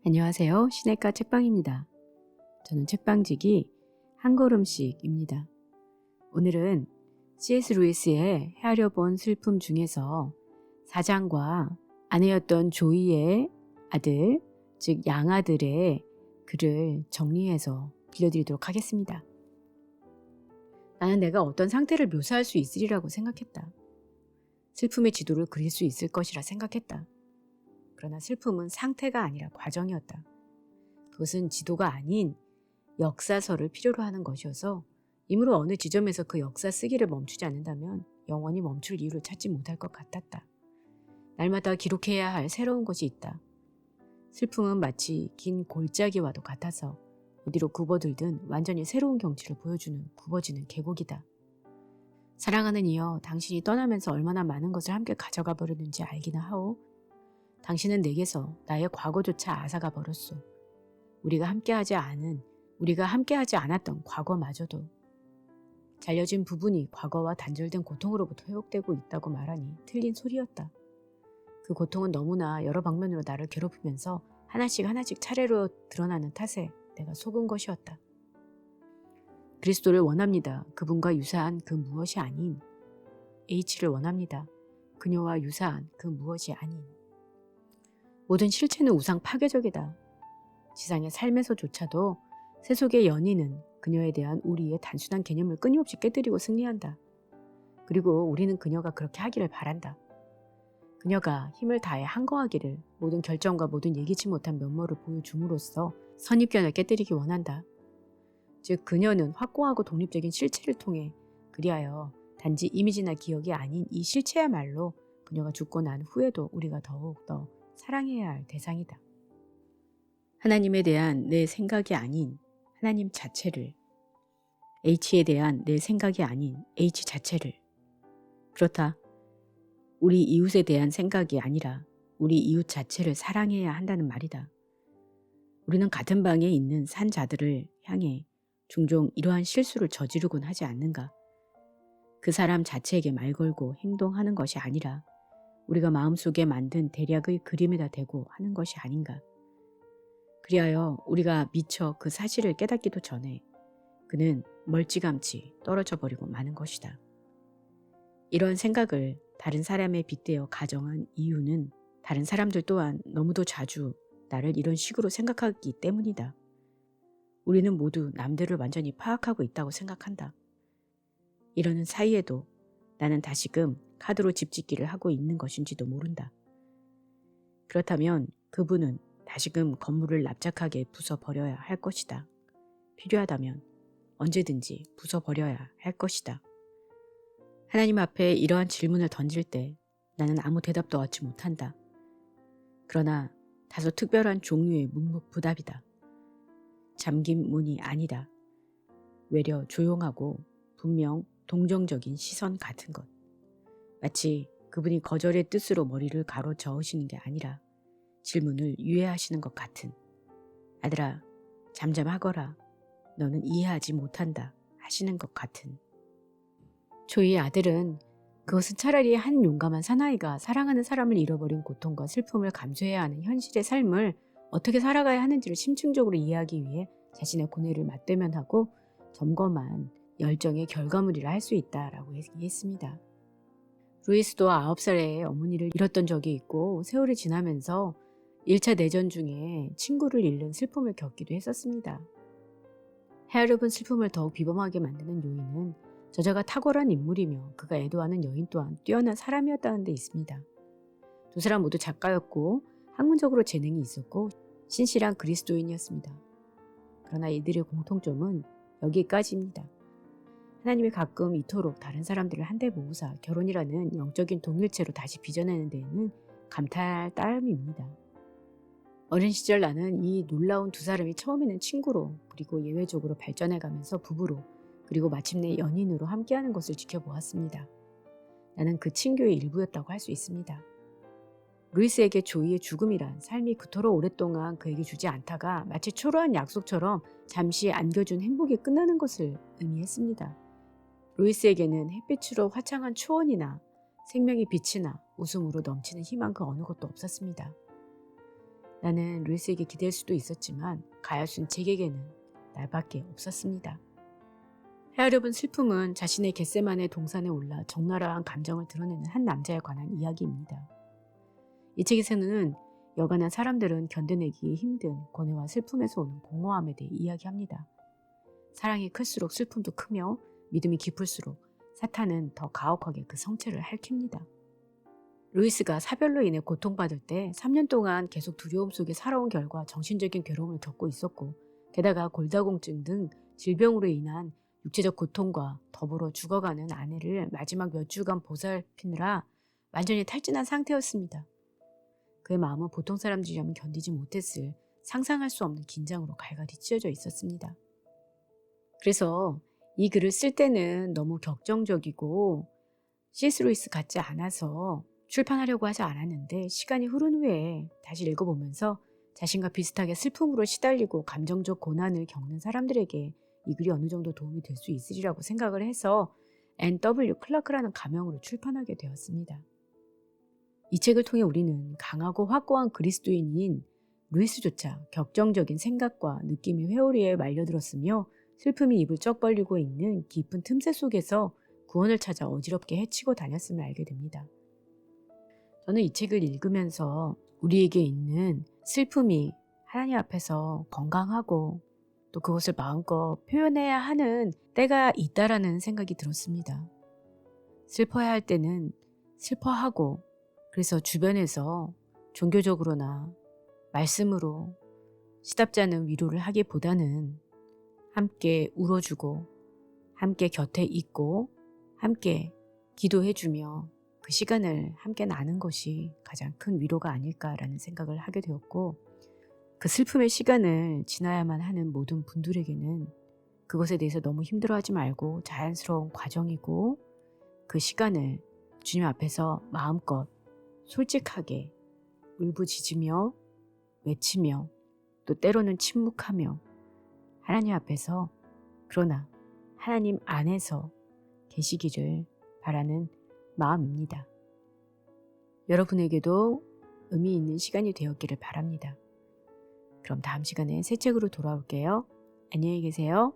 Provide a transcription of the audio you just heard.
안녕하세요. 시내가 책방입니다. 저는 책방지기 한 걸음씩입니다. 오늘은 C.S. 루이스의 헤아려 본 슬픔 중에서 사장과 아내였던 조이의 아들, 즉 양아들의 글을 정리해서 들려드리도록 하겠습니다. 나는 내가 어떤 상태를 묘사할 수 있으리라고 생각했다. 슬픔의 지도를 그릴 수 있을 것이라 생각했다. 그러나 슬픔은 상태가 아니라 과정이었다. 그것은 지도가 아닌 역사서를 필요로 하는 것이어서 이므로 어느 지점에서 그 역사 쓰기를 멈추지 않는다면 영원히 멈출 이유를 찾지 못할 것 같았다. 날마다 기록해야 할 새로운 것이 있다. 슬픔은 마치 긴 골짜기와도 같아서 어디로 굽어들든 완전히 새로운 경치를 보여주는 굽어지는 계곡이다. 사랑하는 이여, 당신이 떠나면서 얼마나 많은 것을 함께 가져가 버렸는지 알기나 하오. 당신은 내게서 나의 과거조차 앗아가 버렸소. 우리가 함께하지 않았던 과거마저도. 잘려진 부분이 과거와 단절된 고통으로부터 회복되고 있다고 말하니 틀린 소리였다. 그 고통은 너무나 여러 방면으로 나를 괴롭히면서 하나씩 차례로 드러나는 탓에 내가 속은 것이었다. 그리스도를 원합니다. 그분과 유사한 그 무엇이 아닌. H를 원합니다. 그녀와 유사한 그 무엇이 아닌. 모든 실체는 우상 파괴적이다. 지상의 삶에서조차도 세속의 연인은 그녀에 대한 우리의 단순한 개념을 끊임없이 깨뜨리고 승리한다. 그리고 우리는 그녀가 그렇게 하기를 바란다. 그녀가 힘을 다해 항거하기를, 모든 결정과 모든 예기치 못한 면모를 보여줌으로써 선입견을 깨뜨리기 원한다. 즉 그녀는 확고하고 독립적인 실체를 통해 그리하여 단지 이미지나 기억이 아닌 이 실체야말로 그녀가 죽고 난 후에도 우리가 더욱더 사랑해야 할 대상이다. 하나님에 대한 내 생각이 아닌 하나님 자체를, H에 대한 내 생각이 아닌 H 자체를. 그렇다. 우리 이웃에 대한 생각이 아니라 우리 이웃 자체를 사랑해야 한다는 말이다. 우리는 같은 방에 있는 산자들을 향해 종종 이러한 실수를 저지르곤 하지 않는가? 그 사람 자체에게 말 걸고 행동하는 것이 아니라 우리가 마음속에 만든 대략의 그림에다 대고 하는 것이 아닌가? 그리하여 우리가 미처 그 사실을 깨닫기도 전에 그는 멀찌감치 떨어져 버리고 마는 것이다. 이런 생각을 다른 사람에 빗대어 가정한 이유는 다른 사람들 또한 너무도 자주 나를 이런 식으로 생각하기 때문이다. 우리는 모두 남들을 완전히 파악하고 있다고 생각한다. 이러는 사이에도 나는 다시금 카드로 집짓기를 하고 있는 것인지도 모른다. 그렇다면 그분은 다시금 건물을 납작하게 부숴버려야 할 것이다. 필요하다면 언제든지 부숴버려야 할 것이다. 하나님 앞에 이러한 질문을 던질 때 나는 아무 대답도 얻지 못한다. 그러나 다소 특별한 종류의 묵묵부답이다. 잠긴 문이 아니다. 외려 조용하고 분명 동정적인 시선 같은 것. 마치 그분이 거절의 뜻으로 머리를 가로 저으시는 게 아니라 질문을 유예하시는 것 같은. 아들아, 잠잠하거라. 너는 이해하지 못한다. 하시는 것 같은. 조이의 아들은 그것은 차라리 한 용감한 사나이가 사랑하는 사람을 잃어버린 고통과 슬픔을 감수해야 하는 현실의 삶을 어떻게 살아가야 하는지를 심층적으로 이해하기 위해 자신의 고뇌를 맞대면하고 점검한 열정의 결과물이라 할 수 있다라고 얘기했습니다. 루이스도 9살에 어머니를 잃었던 적이 있고 세월이 지나면서 1차 내전 중에 친구를 잃는 슬픔을 겪기도 했었습니다. 헤아려 본 슬픔을 더욱 비범하게 만드는 요인은 저자가 탁월한 인물이며 그가 애도하는 여인 또한 뛰어난 사람이었다는 데 있습니다. 두 사람 모두 작가였고 학문적으로 재능이 있었고 신실한 그리스도인이었습니다. 그러나 이들의 공통점은 여기까지입니다. 하나님이 가끔 이토록 다른 사람들을 한데 모으사 결혼이라는 영적인 동일체로 다시 빚어내는 데에는 감탄할 따름입니다. 어린 시절 나는 이 놀라운 두 사람이 처음에는 친구로 그리고 예외적으로 발전해가면서 부부로 그리고 마침내 연인으로 함께하는 것을 지켜보았습니다. 나는 그 친교의 일부였다고 할 수 있습니다. 루이스에게 조이의 죽음이란 삶이 그토록 오랫동안 그에게 주지 않다가 마치 초라한 약속처럼 잠시 안겨준 행복이 끝나는 것을 의미했습니다. 루이스에게는 햇빛으로 화창한 초원이나 생명의 빛이나 웃음으로 넘치는 희망 그 어느 것도 없었습니다. 나는 루이스에게 기댈 수도 있었지만 가엾은 제게게는 나밖에 없었습니다. 헤아려본 슬픔은 자신의 겟세만의 동산에 올라 적나라한 감정을 드러내는 한 남자에 관한 이야기입니다. 이 책에서는 여간한 사람들은 견뎌내기 힘든 고뇌와 슬픔에서 오는 공허함에 대해 이야기합니다. 사랑이 클수록 슬픔도 크며 믿음이 깊을수록 사탄은 더 가혹하게 그 성체를 핥힙니다. 루이스가 사별로 인해 고통받을 때 3년 동안 계속 두려움 속에 살아온 결과 정신적인 괴로움을 겪고 있었고, 게다가 골다공증 등 질병으로 인한 육체적 고통과 더불어 죽어가는 아내를 마지막 몇 주간 보살피느라 완전히 탈진한 상태였습니다. 그의 마음은 보통 사람들이라면 견디지 못했을 상상할 수 없는 긴장으로 갈갈이 찢어져 있었습니다. 그래서 이 글을 쓸 때는 너무 격정적이고 C.S. 루이스 같지 않아서 출판하려고 하지 않았는데, 시간이 흐른 후에 다시 읽어보면서 자신과 비슷하게 슬픔으로 시달리고 감정적 고난을 겪는 사람들에게 이 글이 어느 정도 도움이 될 수 있으리라고 생각을 해서 N.W. 클라크라는 가명으로 출판하게 되었습니다. 이 책을 통해 우리는 강하고 확고한 그리스도인인 루이스조차 격정적인 생각과 느낌이 회오리에 말려들었으며 슬픔이 입을 쩍 벌리고 있는 깊은 틈새 속에서 구원을 찾아 어지럽게 헤치고 다녔음을 알게 됩니다. 저는 이 책을 읽으면서 우리에게 있는 슬픔이 하나님 앞에서 건강하고 또 그것을 마음껏 표현해야 하는 때가 있다라는 생각이 들었습니다. 슬퍼야 할 때는 슬퍼하고, 그래서 주변에서 종교적으로나 말씀으로 시답지 않은 위로를 하기보다는 함께 울어주고 함께 곁에 있고 함께 기도해주며 그 시간을 함께 나눈 것이 가장 큰 위로가 아닐까라는 생각을 하게 되었고, 그 슬픔의 시간을 지나야만 하는 모든 분들에게는 그것에 대해서 너무 힘들어하지 말고 자연스러운 과정이고, 그 시간을 주님 앞에서 마음껏 솔직하게 울부짖으며 외치며 또 때로는 침묵하며 하나님 앞에서, 그러나 하나님 안에서 계시기를 바라는 마음입니다. 여러분에게도 의미 있는 시간이 되었기를 바랍니다. 그럼 다음 시간에 새 책으로 돌아올게요. 안녕히 계세요.